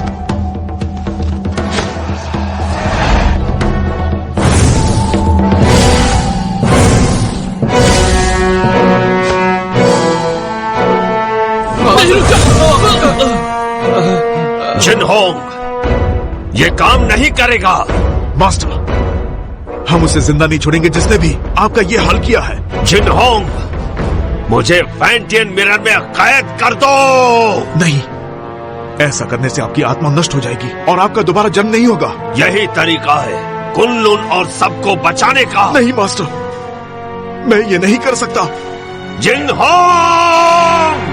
जिनहोंग, ये काम नहीं करेगा। मास्टर, हम उसे जिंदा नहीं छोड़ेंगे जिसने भी आपका ये हाल किया है। जिनहोंग, मुझे फैंटियन मिरर में कैद कर दो। नहीं, ऐसा करने से आपकी आत्मा नष्ट हो जाएगी और आपका दोबारा जन्म नहीं होगा। यही तरीका है कुनलुन और सबको बचाने का। नहीं मास्टर, मैं ये नहीं कर सकता। जिनहोंग!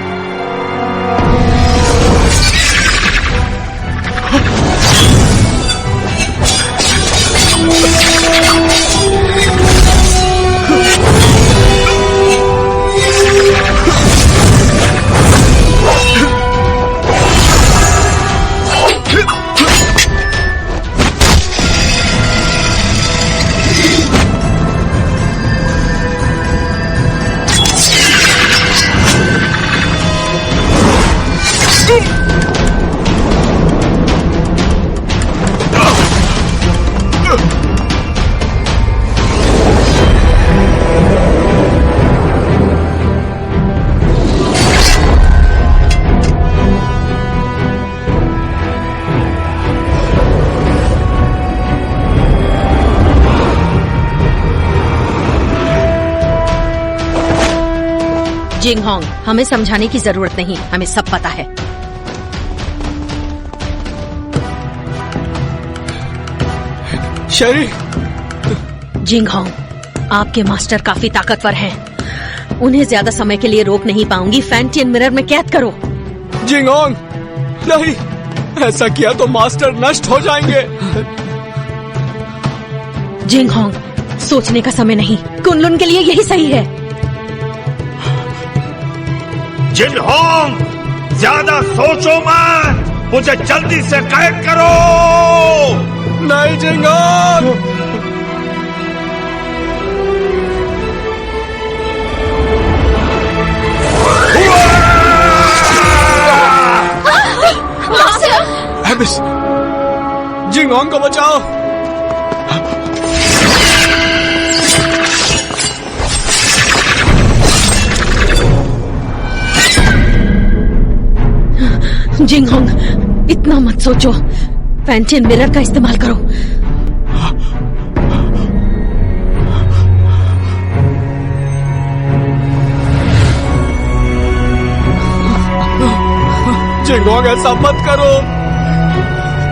जिंगहोंग, हमें समझाने की जरूरत नहीं, हमें सब पता है। शेरी। जिंगहोंग, आपके मास्टर काफी ताकतवर हैं। उन्हें ज्यादा समय के लिए रोक नहीं पाऊंगी। फैंटियन मिरर में कैद करो। जिंगहोंग, नहीं, ऐसा किया तो मास्टर नष्ट हो जाएंगे। जिंगहोंग, सोचने का समय नहीं। कुनलुन के लिए यही सही है। जिनहोंग, ज्यादा सोचो मत, मुझे जल्दी से कैद करो। नहीं जिंगहोंग। एबिस, जिंगहोंग को बचाओ। जिंगहोंग, इतना मत सोचो। फैंटियन मिरर का इस्तेमाल करो। जिंगहोंग, ऐसा मत करो,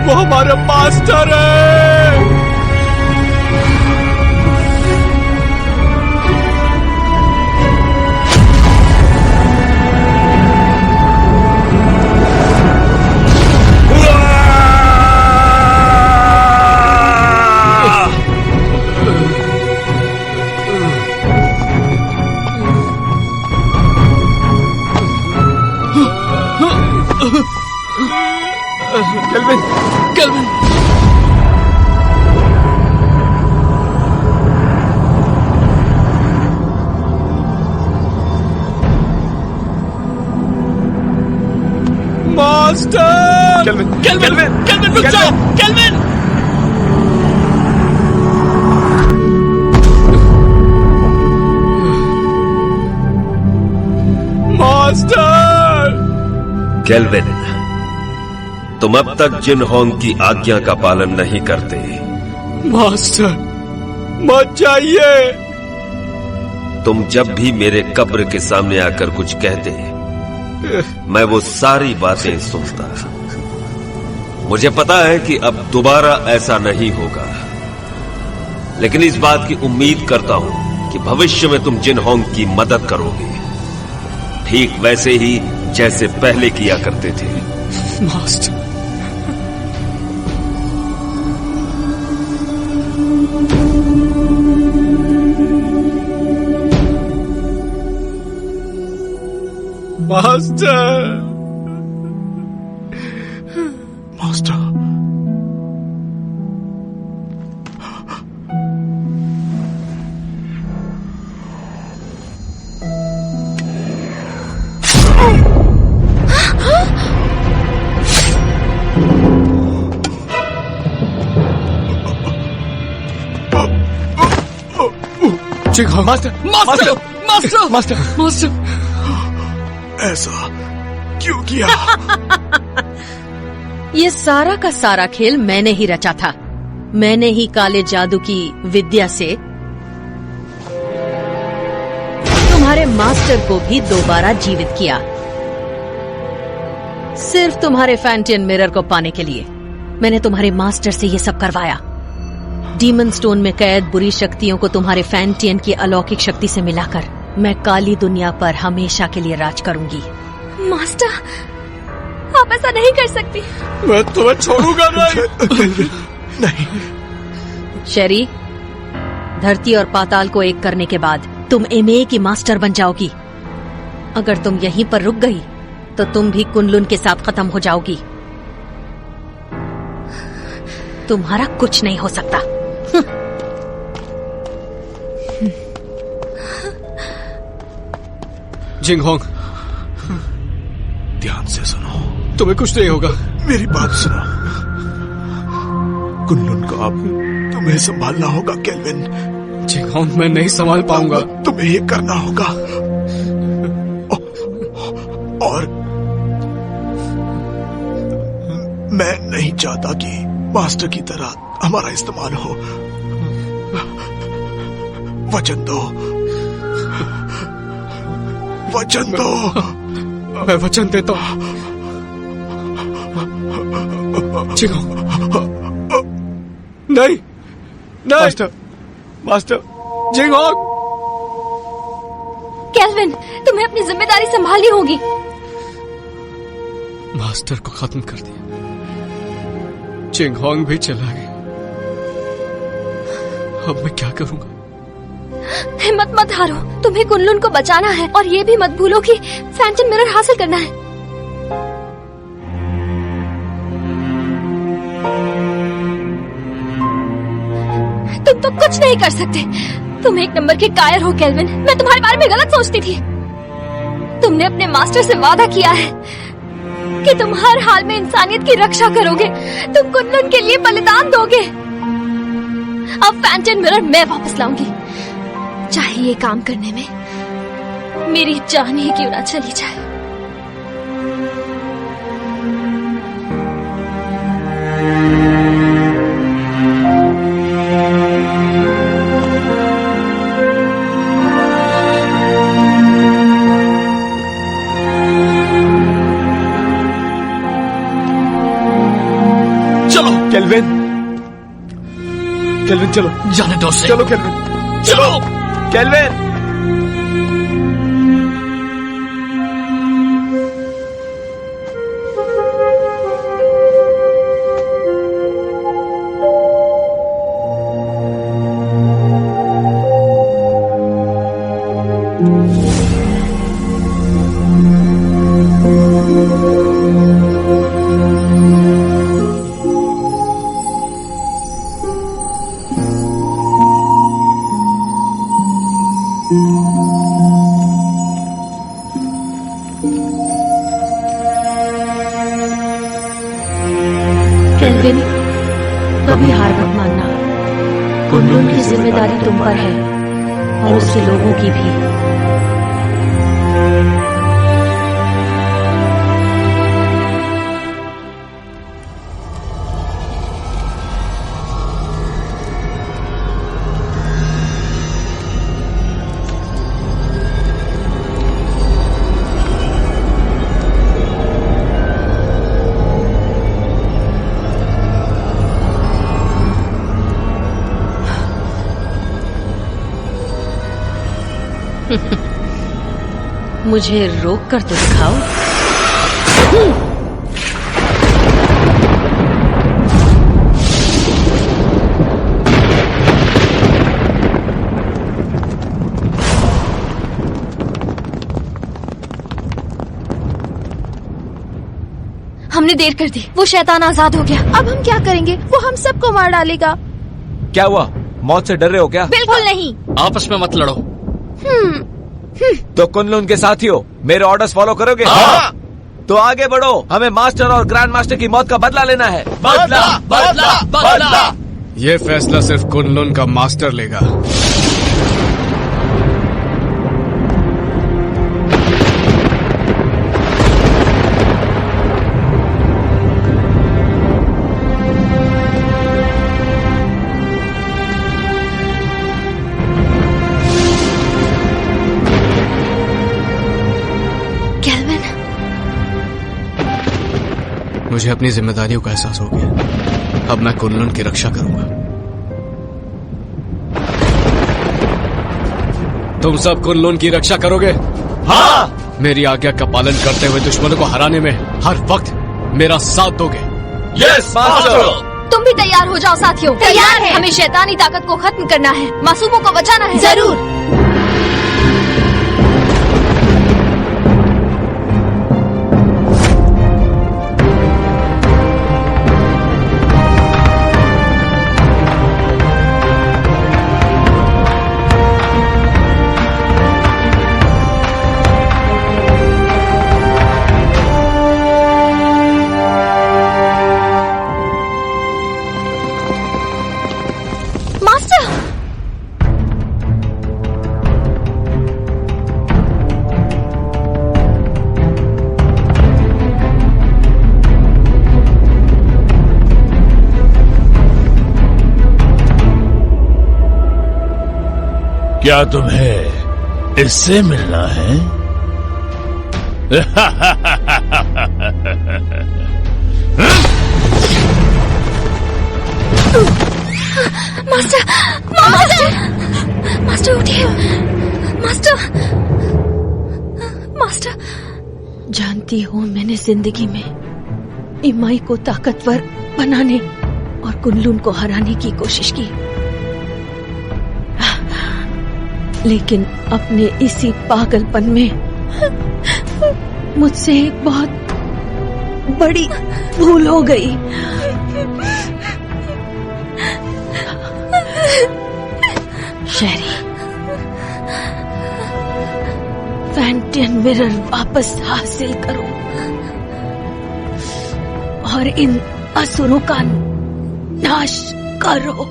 वो हमारे मास्टर है। Kelvin, kelvin. Master! Kelvin, kelvin, kelvin, रुक जाओ! केल्विन! मास्टर! केल्विन, तुम अब तक जिनहोंग की आज्ञा का पालन नहीं करते। मास्टर, मत जाइए। तुम जब भी मेरे कब्र के सामने आकर कुछ कहते, मैं वो सारी बातें सुनता। मुझे पता है कि अब दोबारा ऐसा नहीं होगा, लेकिन इस बात की उम्मीद करता हूं कि भविष्य में तुम जिनहोंग की मदद करोगे, ठीक वैसे ही जैसे पहले किया करते थे। Master, master, master, Jinghong, master, master, master, master, master. ऐसा क्यों किया? ये सारा का सारा खेल मैंने ही रचा था। मैंने ही काले जादू की विद्या से तुम्हारे मास्टर को भी दोबारा जीवित किया, सिर्फ तुम्हारे फैंटियन मिरर को पाने के लिए। मैंने तुम्हारे मास्टर से ये सब करवाया। डीमन स्टोन में कैद बुरी शक्तियों को तुम्हारे फैंटियन की अलौकिक शक्ति से मिलाकर मैं काली दुनिया पर हमेशा के लिए राज करूंगी। मास्टर, आप ऐसा नहीं कर सकती। मैं तुम्हें छोड़ूंगा नहीं। नहीं। शेरी, धरती और पाताल को एक करने के बाद तुम एमए की मास्टर बन जाओगी। अगर तुम यहीं पर रुक गई तो तुम भी कुनलुन के साथ खत्म हो जाओगी। तुम्हारा कुछ नहीं हो सकता। जिंगहोंग, ध्यान से सुनो, तुम्हें कुछ नहीं होगा। मेरी बात सुनो। कुनलुन को अब तुम्हें संभालना होगा केल्विन। जिंगहोंग, मैं नहीं संभाल पाऊंगा। तुम्हें ये करना होगा। और मैं नहीं चाहता कि मास्टर की तरह हमारा इस्तेमाल हो। वचन दो, वचन दो। मैं वचन देता हूं। नहीं, मास्टर मास्टर जिंगहोंग। केल्विन, तुम्हें अपनी जिम्मेदारी संभालनी होगी। मास्टर को खत्म कर दिया, जिंगहोंग भी चला गया। अब मैं क्या करूंगा? हिम्मत मत हारो, तुम्हें कुनलुन को बचाना है और ये भी मत भूलो कि फैंटम मिरर हासिल करना है। तुम तो कुछ नहीं कर सकते। तुम एक नंबर के कायर हो केल्विन। मैं तुम्हारे बारे में गलत सोचती थी। तुमने अपने मास्टर से वादा किया है कि तुम हर हाल में इंसानियत की रक्षा करोगे। तुम कुनलुन के लिए बलिदान दोगे। अब फैंटम मिरर मैं वापस लाऊंगी, चाहे ये काम करने में मेरी जान ही क्यों ना चली जाए। चलो केल्विन, केल्विन चलो, जाने दो उसे। चलो केल्विन, चलो केल्विन। केल्विन, कभी हार मत मानना। कुनलुन की जिम्मेदारी तुम पर है और उसके लोगों की भी। मुझे रोक कर तो दिखाओ। हमने देर कर दी, वो शैतान आजाद हो गया। अब हम क्या करेंगे? वो हम सबको मार डालेगा। क्या हुआ, मौत से डर रहे हो क्या? बिल्कुल नहीं। आपस में मत लड़ो। तो कुनलुन के साथियों, मेरे ऑर्डर्स फॉलो करोगे? हाँ। तो आगे बढ़ो, हमें मास्टर और ग्रैंड मास्टर की मौत का बदला लेना है। बदला बदला बदला। ये फैसला सिर्फ कुनलुन का मास्टर लेगा। मुझे अपनी जिम्मेदारियों का एहसास हो गया। अब मैं कुनलुन की रक्षा करूंगा। तुम सब कुनलुन की रक्षा करोगे? हाँ। मेरी आज्ञा का पालन करते हुए दुश्मनों को हराने में हर वक्त मेरा साथ दोगे? Yes master. तुम भी तैयार हो जाओ साथियों। तैयार है। हमें शैतानी ताकत को खत्म करना है, मासूमों को बचाना है। जरूर। क्या तुम्हें इससे मिलना है? मास्टर, मास्टर, मास्टर उठिए, मास्टर, मास्टर। जानती हूँ मैंने जिंदगी में इमाई को ताकतवर बनाने और कुनलुन को हराने की कोशिश की, लेकिन अपने इसी पागलपन में मुझसे एक बहुत बड़ी भूल हो गई। शेरी, फैंटियन मिरर वापस हासिल करो और इन असुरों का नाश करो।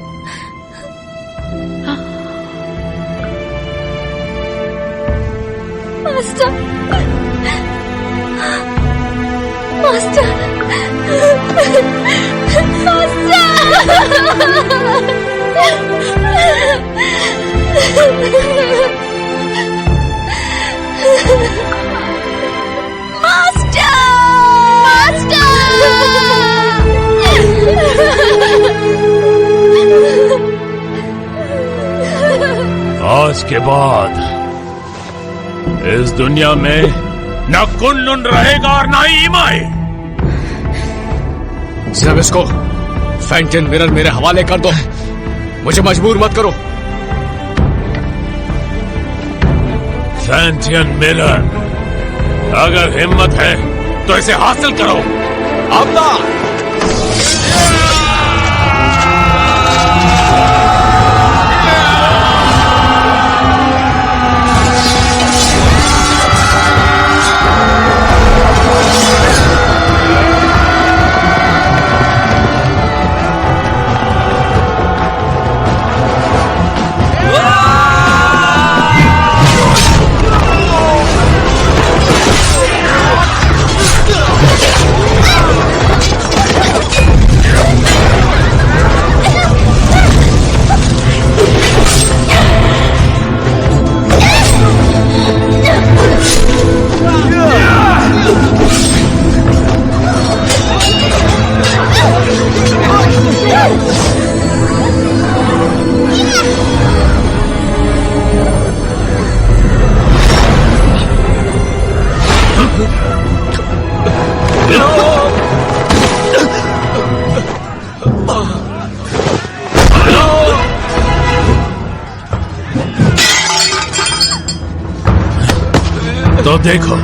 मास्टर, मास्टर, आज के बाद इस दुनिया में न कुनलुन रहेगा और न ही इमाई। जब इसको फैंटियन मिरर मेरे हवाले कर दो, मुझे मजबूर मत करो। फैंटियन मिरर, अगर हिम्मत है तो इसे हासिल करो। आमदा! तो देखो,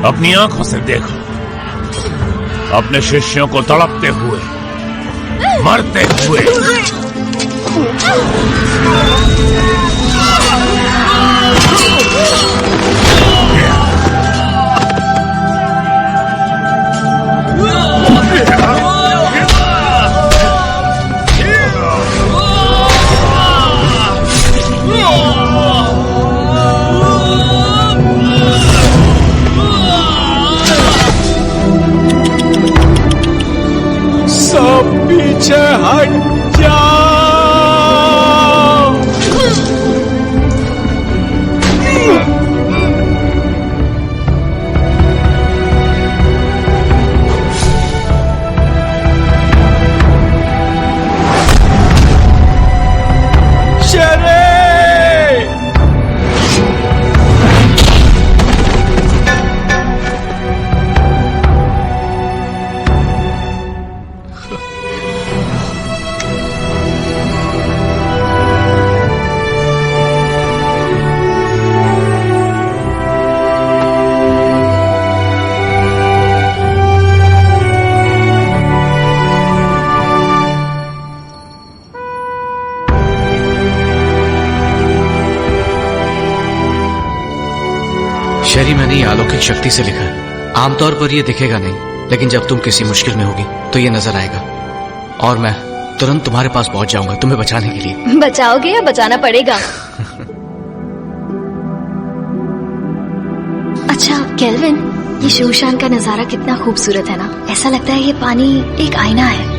अपनी आंखों से देखो, अपने शिष्यों को तड़पते हुए, मरते हुए। सब पीछे हट जाओ। शेरी, मैंने ये अलौकिक शक्ति से लिखा है। आमतौर पर ये दिखेगा नहीं, लेकिन जब तुम किसी मुश्किल में होगी तो ये नजर आएगा और मैं तुरंत तुम्हारे पास पहुंच जाऊंगा तुम्हें बचाने के लिए। बचाओगे या बचाना पड़ेगा? अच्छा केल्विन, ये शोशान का नजारा कितना खूबसूरत है ना। ऐसा लगता है ये पानी एक आईना है।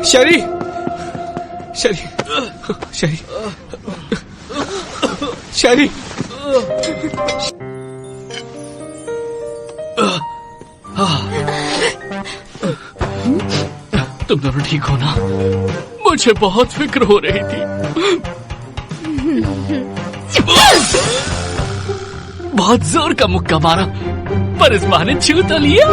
शरी, शरी, शरी, शरी। तुम दोनों ठीक हो ना? मुझे बहुत फिक्र हो रही थी। बहुत जोर का मुक्का मारा, पर इस बहाने छू तो लिया।